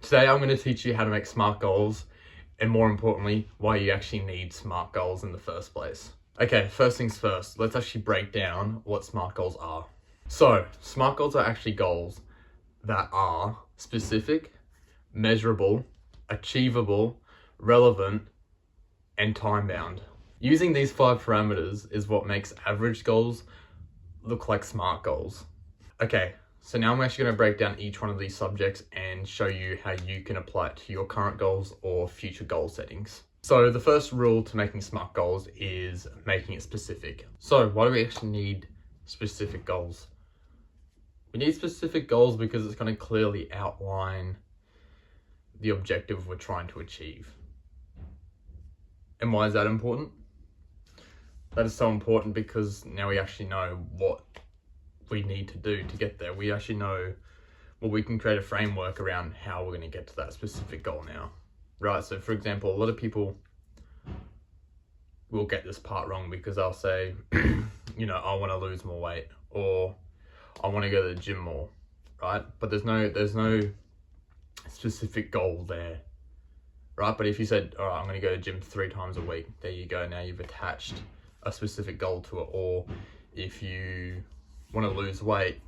Today I'm going to teach you how to make SMART goals, and more importantly, why you actually need SMART goals in the first place. Okay, first things first, let's actually break down what SMART goals are. So, SMART goals are actually goals that are specific, measurable, achievable, relevant, and time-bound. Using these 5 parameters is what makes average goals look like SMART goals. Okay, so now I'm actually going to break down each one of these subjects and show you how you can apply it to your current goals or future goal settings. So the first rule to making SMART goals is making it specific. So why do we actually need specific goals? We need specific goals because it's going to clearly outline the objective we're trying to achieve. And why is that important? That is so important because now we actually know what we need to do to get there. We actually know, well, we can create a framework around how we're going to get to that specific goal now, right? So for example, a lot of people will get this part wrong because they'll say, you know, I want to lose more weight, or I want to go to the gym more, right? But there's no specific goal there, right? But if you said, all right, I'm going to go to the gym 3 times a week, there you go. Now you've attached a specific goal to it. Or if you want to lose weight,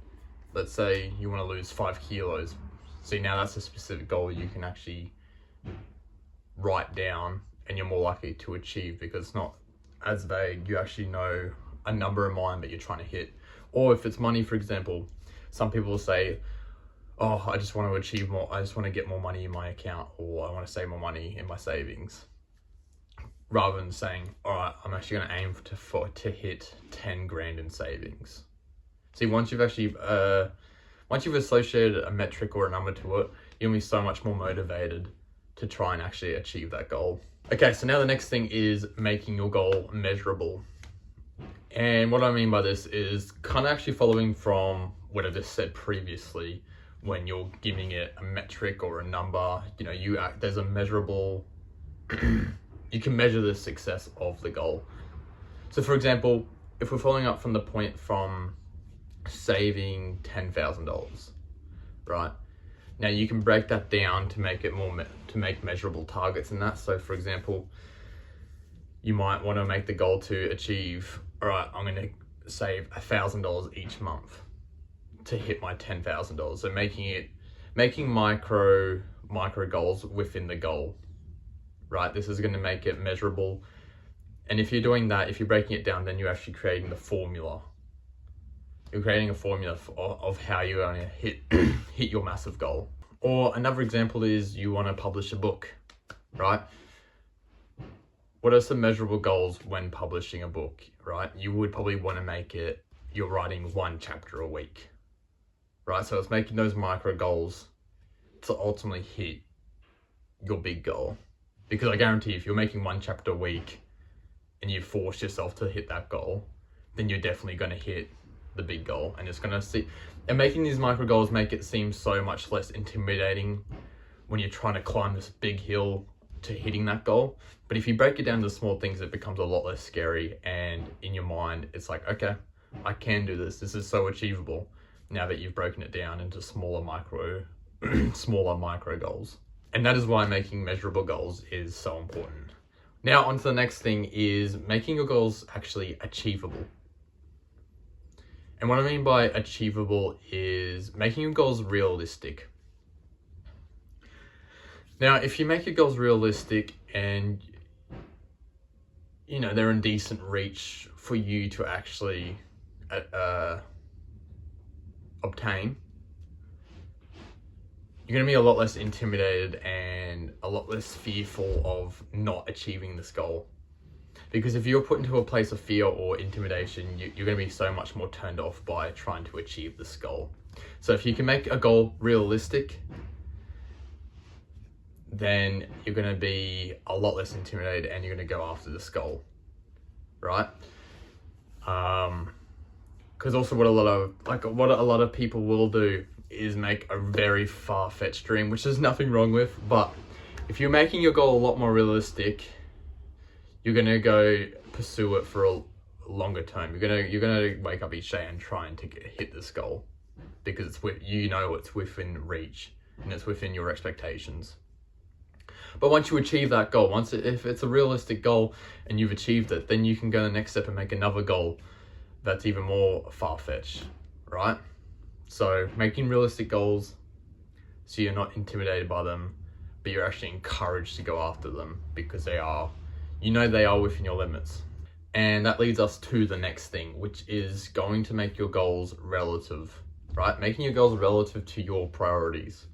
let's say you want to lose 5 kilos. See, now that's a specific goal you can actually write down and you're more likely to achieve because it's not as vague. You actually know a number in mind that you're trying to hit. Or if it's money, for example, some people will say, oh, I just want to achieve more. I just want to get more money in my account, or I want to save more money in my savings. Rather than saying, all right, I'm actually going to aim to hit 10 grand in savings. See, once you've associated a metric or a number to it, you'll be so much more motivated to try and actually achieve that goal. Okay, so now the next thing is making your goal measurable. And what I mean by this is kind of actually following from what I just said previously. When you're giving it a metric or a number, you know, there's a measurable, you can measure the success of the goal. So for example, if we're following up from the point from saving $10,000, right? Now you can break that down to make it to make measurable targets in that. So for example, you might want to make the goal to achieve, all right, I'm going to save $1,000 each month to hit my $10,000. So making micro goals within the goal, right? This is going to make it measurable. And if you're doing that, if you're breaking it down, then you're actually creating the formula. You're creating a formula of how you're going to hit your massive goal. Or another example is you want to publish a book, right? What are some measurable goals when publishing a book, right? You would probably want to make it, you're writing 1 chapter a week, right? So it's making those micro goals to ultimately hit your big goal. Because I guarantee if you're making 1 chapter a week and you force yourself to hit that goal, then you're definitely going to hit the big goal. And it's going to and making these micro goals make it seem so much less intimidating when you're trying to climb this big hill to hitting that goal. But if you break it down to small things, it becomes a lot less scary. And in your mind, it's like, okay, I can do this. This is so achievable now that you've broken it down into smaller micro goals. And that is why making measurable goals is so important. Now on to the next thing is making your goals actually achievable. And what I mean by achievable is making your goals realistic. Now, if you make your goals realistic and, you know, they're in decent reach for you to actually obtain, you're going to be a lot less intimidated and a lot less fearful of not achieving this goal. Because if you're put into a place of fear or intimidation, you're going to be so much more turned off by trying to achieve this goal. So if you can make a goal realistic, then you're going to be a lot less intimidated and you're going to go after this goal, right? Because also what a lot of people will do is make a very far-fetched dream, which there's nothing wrong with. But if you're making your goal a lot more realistic, you're going to go pursue it for a longer term. You're gonna wake up each day and try and hit this goal because it's within reach. and it's within your expectations. But once you achieve that goal, if it's a realistic goal and you've achieved it, then you can go the next step and make another goal that's even more far-fetched, right? So making realistic goals so you're not intimidated by them, but you're actually encouraged to go after them because they are within your limits. And that leads us to the next thing, which is going to make your goals relative, right? Making your goals relative to your priorities,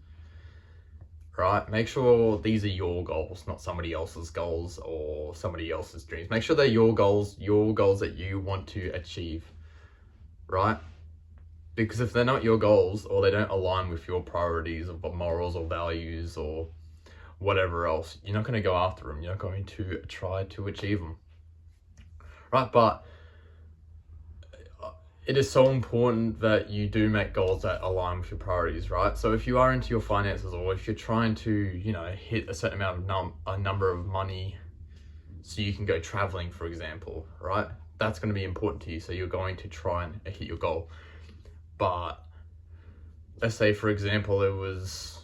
right? Make sure these are your goals, not somebody else's goals or somebody else's dreams. Make sure they're your goals that you want to achieve, right? Because if they're not your goals or they don't align with your priorities or morals or values or whatever else, you're not going to go after them. You're not going to try to achieve them, right? But it is so important that you do make goals that align with your priorities, right? So if you are into your finances, or if you're trying to, hit a certain amount of a number of money so you can go traveling, for example, right? That's going to be important to you. So you're going to try and hit your goal. But let's say, for example, it was,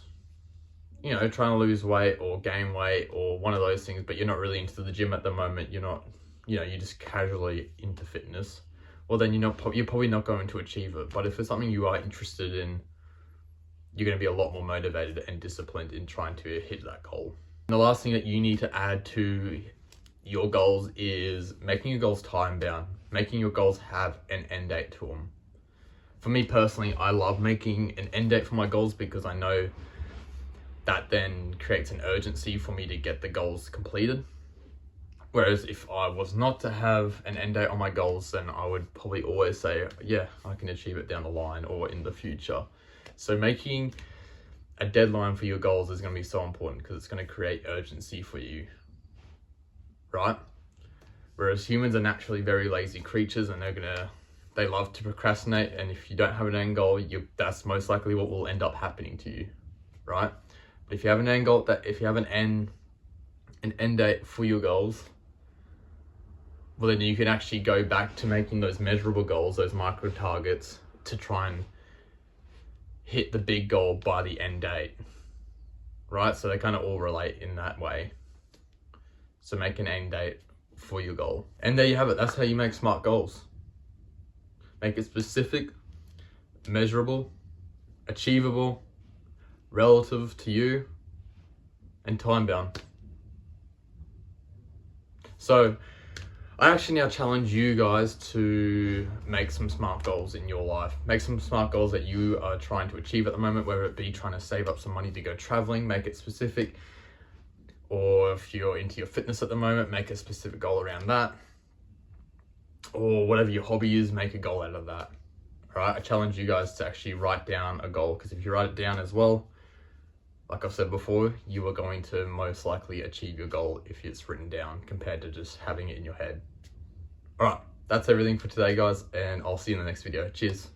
trying to lose weight or gain weight or one of those things, but you're not really into the gym at the moment. You're not, you're just casually into fitness. Well, then you're probably not going to achieve it. But if it's something you are interested in, you're going to be a lot more motivated and disciplined in trying to hit that goal. And the last thing that you need to add to your goals is making your goals time-bound, making your goals have an end date to them. For me personally, I love making an end date for my goals because I know that then creates an urgency for me to get the goals completed. Whereas if I was not to have an end date on my goals, then I would probably always say, yeah, I can achieve it down the line or in the future. So making a deadline for your goals is going to be so important because it's going to create urgency for you, right? Whereas humans are naturally very lazy creatures and they love to procrastinate, and if you don't have an end goal, that's most likely what will end up happening to you, right? But if you have an end goal, if you have an end date for your goals, well, then you can actually go back to making those measurable goals, those micro targets, to try and hit the big goal by the end date, right? So they kind of all relate in that way. So make an end date for your goal. And there you have it. That's how you make smart goals. Make it specific, measurable, achievable, relative to you, and time-bound. So I actually now challenge you guys to make some smart goals in your life. Make some smart goals that you are trying to achieve at the moment, whether it be trying to save up some money to go traveling, make it specific. Or if you're into your fitness at the moment, make a specific goal around that. Or whatever your hobby is, make a goal out of that. All right, I challenge you guys to actually write down a goal, because if you write it down as well, like I've said before, you are going to most likely achieve your goal if it's written down compared to just having it in your head. All right, that's everything for today, guys, and I'll see you in the next video. Cheers.